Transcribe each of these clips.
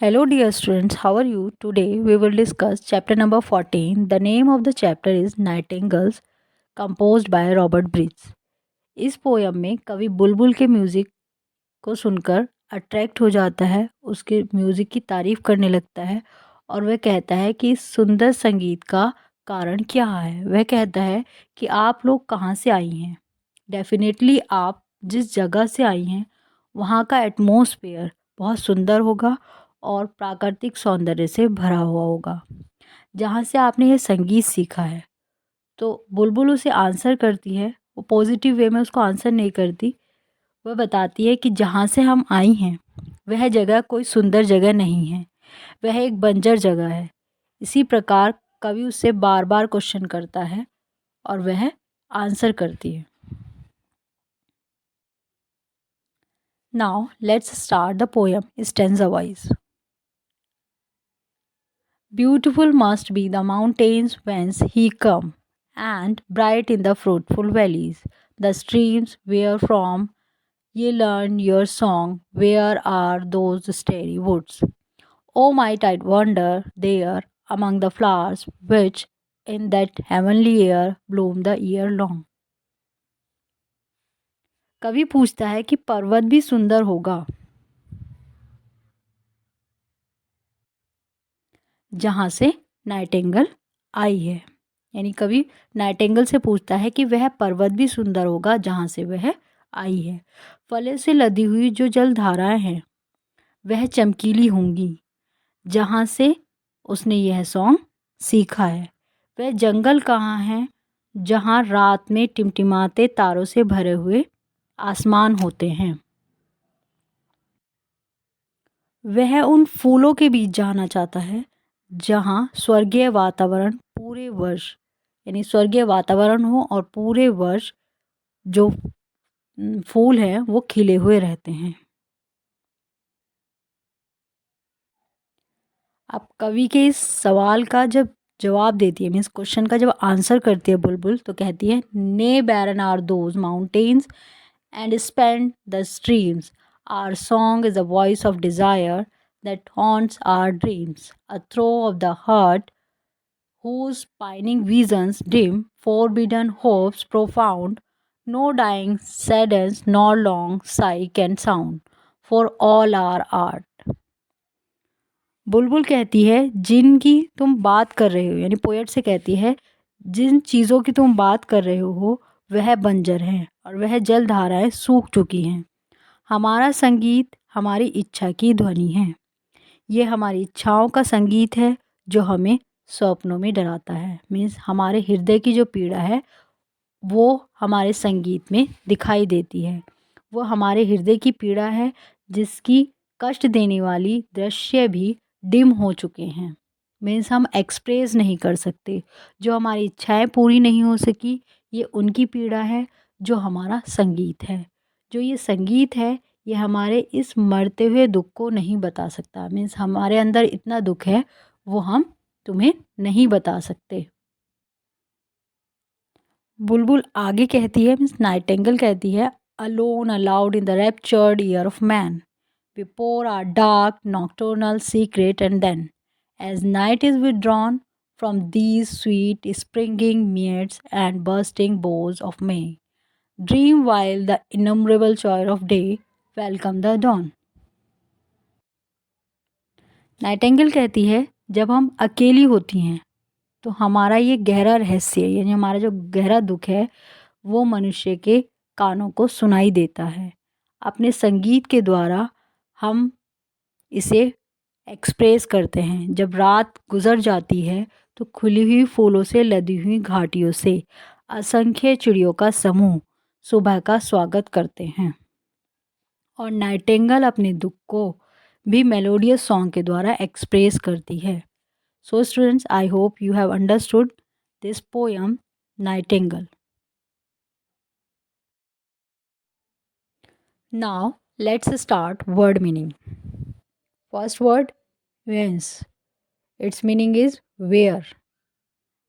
Hello, dear students. How are you? Today we will discuss chapter number 14. The name of the chapter is Nightingales, composed by Robert Bridges. इस poem में कवि बुलबुल के music को सुनकर attract हो जाता है, उसके म्यूज़िक की तारीफ करने लगता है और वह कहता है कि इस सुंदर संगीत का कारण क्या है। वह कहता है कि आप लोग कहाँ से आई हैं। डेफिनेटली आप जिस जगह से आई हैं वहाँ का एटमॉस्फेयर बहुत सुंदर होगा और प्राकृतिक सौंदर्य से भरा हुआ होगा जहाँ से आपने ये संगीत सीखा है। तो बुलबुल उसे आंसर करती है, वो पॉजिटिव वे में उसको आंसर नहीं करती। वह बताती है कि जहाँ से हम आई हैं वह जगह कोई सुंदर जगह नहीं है, वह एक बंजर जगह है। इसी प्रकार कवि उससे बार बार क्वेश्चन करता है और वह आंसर करती है। Now let's start the poem stanza wise. Beautiful must be the mountains whence he come, and bright in the fruitful valleys, the streams wherefrom ye learn your song, where are those starry woods? O might I wander there among the flowers which in that heavenly air bloom the year long. कवि पूछता है कि पर्वत भी सुंदर होगा जहाँ से नाइटिंगेल आई है। यानी कवि नाइटिंगेल से पूछता है कि वह पर्वत भी सुंदर होगा जहाँ से वह आई है। फले से लदी हुई जो जल धाराएं हैं वह चमकीली होंगी जहाँ से उसने यह सॉन्ग सीखा है। वह जंगल कहाँ है जहाँ रात में टिमटिमाते तारों से भरे हुए आसमान होते हैं। वह उन फूलों के बीच जाना चाहता है जहाँ स्वर्गीय वातावरण पूरे वर्ष यानी स्वर्गीय वातावरण हो और पूरे वर्ष जो फूल हैं वो खिले हुए रहते हैं। अब कवि के इस सवाल का जब जवाब देती है, मीन्स क्वेश्चन का जब आंसर करती है बुलबुल, तो कहती है ने barren are those mountains and spent the streams our song is a voice of desire that haunts our dreams, a throw of the heart whose pining visions dim, forbidden hopes profound, no dying sadness nor long sigh can sound, for all our art. बुलबुल कहती है जिनकी तुम बात कर रहे हो, यानी poet से कहती है जिन चीज़ों की तुम बात कर रहे हो वह बंजर हैं और वह जल धाराएं सूख चुकी हैं। हमारा संगीत हमारी इच्छा की ध्वनि है, ये हमारी इच्छाओं का संगीत है जो हमें स्वप्नों में डराता है। मीन्स हमारे हृदय की जो पीड़ा है वो हमारे संगीत में दिखाई देती है। वो हमारे हृदय की पीड़ा है जिसकी कष्ट देने वाली दृश्य भी डिम हो चुके हैं। मीन्स हम एक्सप्रेस नहीं कर सकते। जो हमारी इच्छाएं पूरी नहीं हो सकी ये उनकी पीड़ा है, जो हमारा संगीत है। जो ये संगीत है ये हमारे इस मरते हुए दुख को नहीं बता सकता। मीन्स हमारे अंदर इतना दुख है वो हम तुम्हें नहीं बता सकते। बुलबुल आगे कहती है, मीन्स नाइटिंगेल कहती है alone allowed in the raptured year of man we pour our dark nocturnal secret and then as night is withdrawn from these sweet springing meads and bursting boughs of May, dream while the innumerable joy of day welcome the dawn. Nightingale कहती है जब हम अकेली होती हैं तो हमारा ये गहरा रहस्य यानी हमारा जो गहरा दुख है वो मनुष्य के कानों को सुनाई देता है। अपने संगीत के द्वारा हम इसे एक्सप्रेस करते हैं। जब रात गुजर जाती है तो खुली हुई फूलों से लदी हुई घाटियों से असंख्य चिड़ियों का समूह सुबह का स्वागत करते हैं और नाइटिंगेल अपने दुख को भी मेलोडियस सॉन्ग के द्वारा एक्सप्रेस करती है। So students, I hope you have understood this poem Nightingale. Now let's start word meaning. First word whence. Its meaning is where.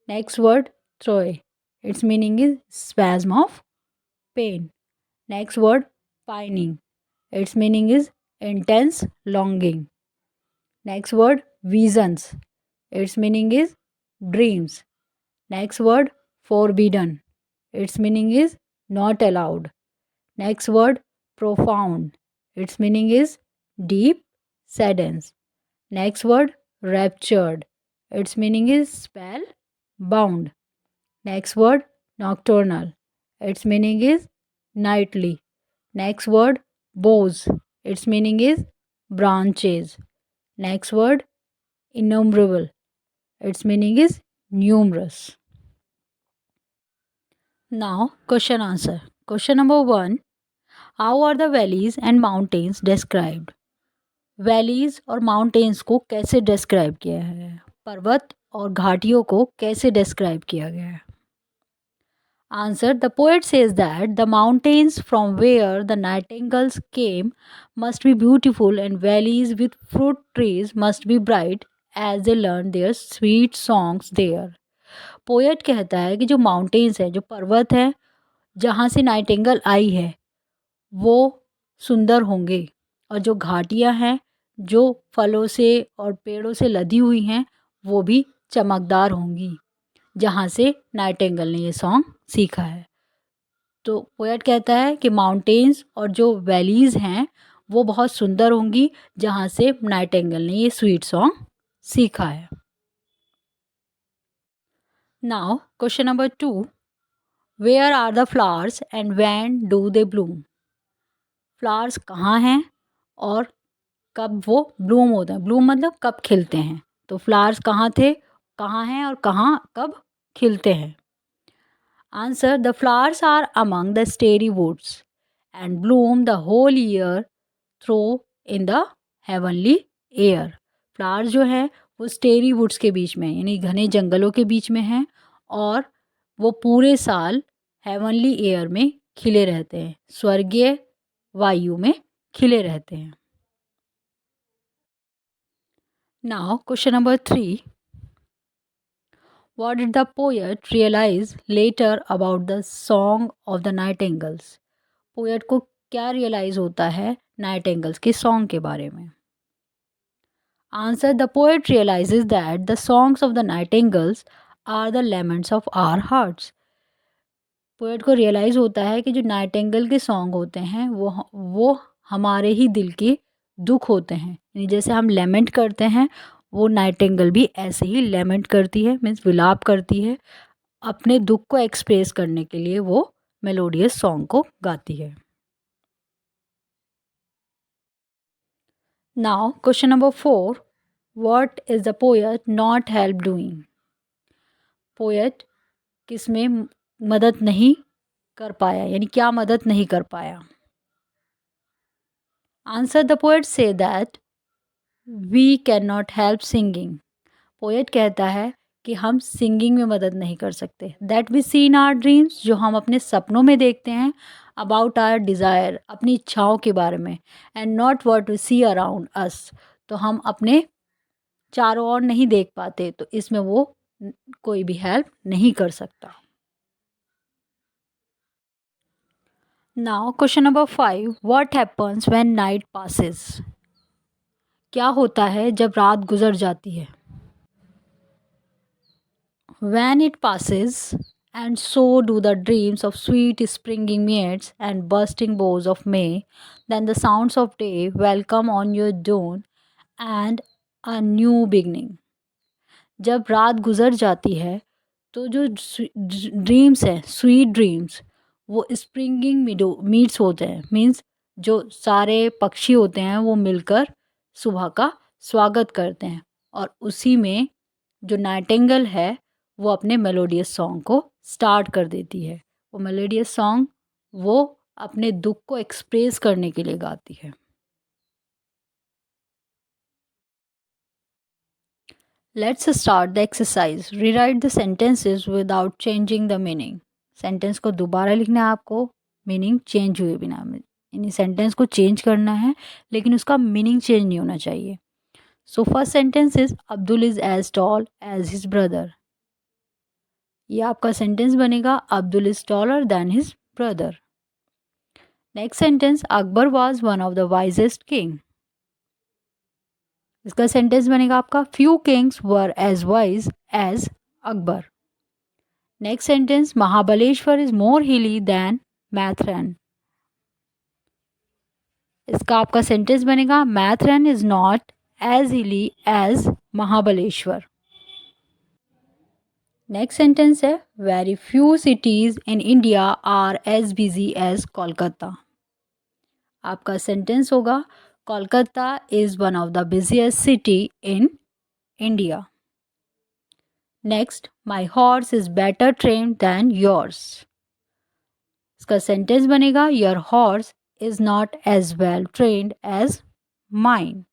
Next word troy. Its meaning is spasm of pain. Next word pining. Its meaning is intense longing. Next word, visions. Its meaning is dreams. Next word, forbidden. Its meaning is not allowed. Next word, profound. Its meaning is deep sadness. Next word, raptured. Its meaning is spell bound. Next word, nocturnal. Its meaning is nightly. Next word, boughs. Its meaning is branches. Next word, innumerable. Its meaning is numerous. Now, question answer. Question number 1. How are the valleys and mountains described? Valleys और mountains को कैसे describe किया है? पर्वत और घाटियों को कैसे डिस्क्राइब किया गया है? Answer, the poet says that the mountains from where the nightingales came must be beautiful and valleys with fruit trees must be bright as they learn their sweet songs there. Poet कहता है कि जो mountains हैं, जो पर्वत हैं, जहाँ से नाइटिंगल आई है, वो सुंदर होंगे, और जो घाटियाँ हैं, जो फलों से और पेड़ों से लदी हुई हैं, वो भी चमकदार होंगी, जहाँ से नाइटिंगल ने ये सॉन्ग सीखा है. तो पोएट कहता है कि माउंटेन्स और जो वैलीज़ हैं वो बहुत सुंदर होंगी, जहाँ से नाइटिंगल ने ये स्वीट सॉन्ग सीखा है. Now question number 2. Where are the flowers and when do they bloom? Flowers कहाँ हैं और कब वो ब्लूम होते हैं? ब्लूम मतलब कब खिलते हैं. तो फ्लावर्स कहाँ थे, कहाँ हैं और कहाँ कब खिलते हैं? Answer, the flowers are among the starry woods and bloom the whole year through in the heavenly air. Flowers जो है वो स्टेरी वुड्स के बीच में, यानी घने जंगलों के बीच में हैं, और वो पूरे साल हेवनली एयर में खिले रहते हैं, स्वर्गीय वायु में खिले रहते हैं. Now question number 3. What did the poet realize later about the song of the nightingales? Poet को क्या रियलाइज होता है नाइटिंगल्स के सॉन्ग के बारे में? Answer, the poet realises that the songs of the nightingales are the laments of our hearts. Poet को realise होता है कि जो नाइटिंगेल के सॉन्ग होते हैं वो हमारे ही दिल के दुख होते हैं, यानी जैसे हम लेमेंट करते हैं, वो नाइटिंगेल भी ऐसे ही लेमेंट करती है, मीन्स विलाप करती है. अपने दुख को एक्सप्रेस करने के लिए वो मेलोडियस सॉन्ग को गाती है. Now question number 4. What is the poet not help doing? Poet किस में मदद नहीं कर पाया, यानी क्या मदद नहीं कर पाया? Answer, the poet says that we can not help singing. Poet कहता है कि हम सिंगिंग में मदद नहीं कर सकते. That we see in our dreams, जो हम अपने सपनों में देखते हैं, अबाउट आवर डिज़ायर, अपनी इच्छाओं के बारे में, and not what we see around us, तो हम अपने चारों ओर नहीं देख पाते, तो इसमें वो कोई भी हेल्प नहीं कर सकता. Now question number 5. What happens when night passes? क्या होता है जब रात गुजर जाती है? When it passes, and so do the dreams of sweet springing meads and bursting boughs of May, then the sounds of day welcome on your dawn and a new beginning. जब रात गुजर जाती है तो जो ड्रीम्स हैं, sweet dreams, वो springing मीड्स होते हैं, मीन्स जो सारे पक्षी होते हैं वो मिलकर सुबह का स्वागत करते हैं, और उसी में जो नाइटिंगेल है वो अपने मेलोडियस सॉन्ग को स्टार्ट कर देती है. वो मेलोडियस सॉन्ग वो अपने दुख को एक्सप्रेस करने के लिए गाती है. Let's start the exercise. Rewrite the sentences without changing the meaning. Sentence को दोबारा लिखना है आपको, मीनिंग चेंज हुए बिना. यानी सेंटेंस को चेंज करना है लेकिन उसका मीनिंग चेंज नहीं होना चाहिए. So first sentence is Abdul is as tall as his brother. ये आपका सेंटेंस बनेगा, Abdul is taller than his brother. Next sentence, Akbar was one of the wisest king. इसका सेंटेंस बनेगा आपका few kings were as wise as Akbar. Next sentence Mahabaleshwar is more hilly than Matheran. इसका आपका sentence बनेगा Matheran is not as hilly as Mahabaleshwar. Next sentence है very few cities in India are as busy as Kolkata. आपका sentence होगा Kolkata is one of the busiest city in India. Next my horse is better trained than yours. इसका sentence बनेगा your horse is not as well trained as mine.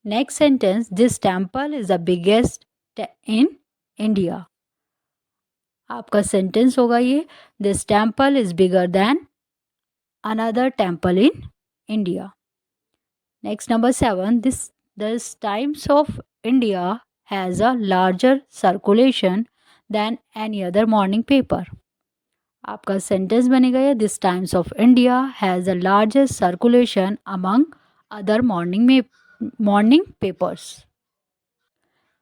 Next sentence this temple is the biggest in India. आपका sentence होगा ये this temple is bigger than another temple in India. Next number 7 this Times of India has a larger circulation than any other morning paper। आपका sentence बनेगा ये this Times of India has a largest circulation among other morning papers.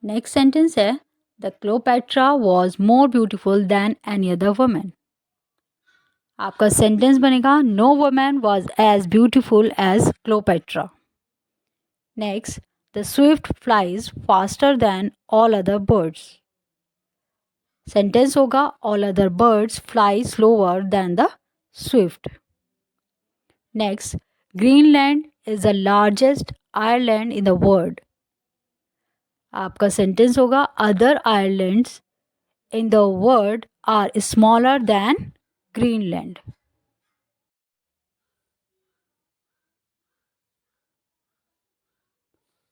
Next sentence है the Cleopatra was more beautiful than any other women. आपका sentence बनेगा no women was as beautiful as Cleopatra. Next The swift flies faster than all other birds। Sentence होगा all other birds fly slower than the swift। Next, Greenland is the largest island in the world। आपका sentence होगा other islands in the world are smaller than Greenland।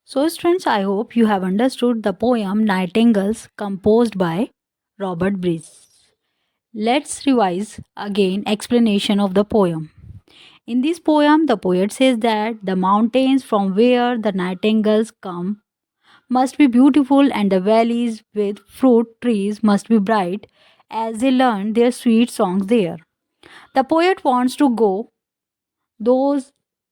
So students, I hope you have understood the poem Nightingales composed by Robert Bruce। Let's revise again explanation of the poem। In this poem, the poet says that the mountains from where the nightingales come must be beautiful and the valleys with fruit trees must be bright as they learn their sweet songs there। The poet wants to go those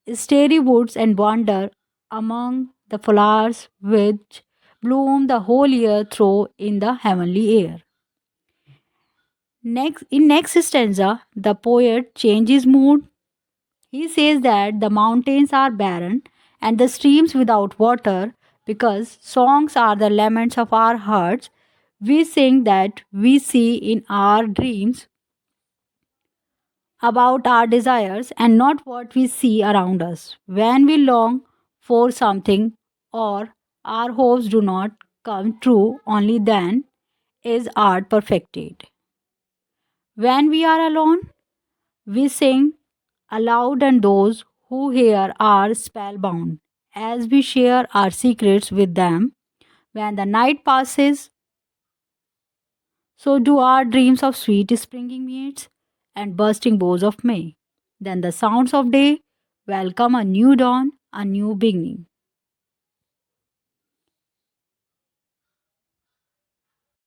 starry woods and wander among the flowers which bloom the whole year through in the heavenly air। Next stanza, the poet changes mood। He says that the mountains are barren and the streams without water because songs are the laments of our hearts। We sing that we see in our dreams about our desires and not what we see around us। When we long for something or our hopes do not come true, only then is art perfected। When we are alone, we sing aloud and those who hear are spellbound as we share our secrets with them। When the night passes, so do our dreams of sweet springing meads and bursting boughs of May। Then the sounds of day welcome a new dawn, a new beginning।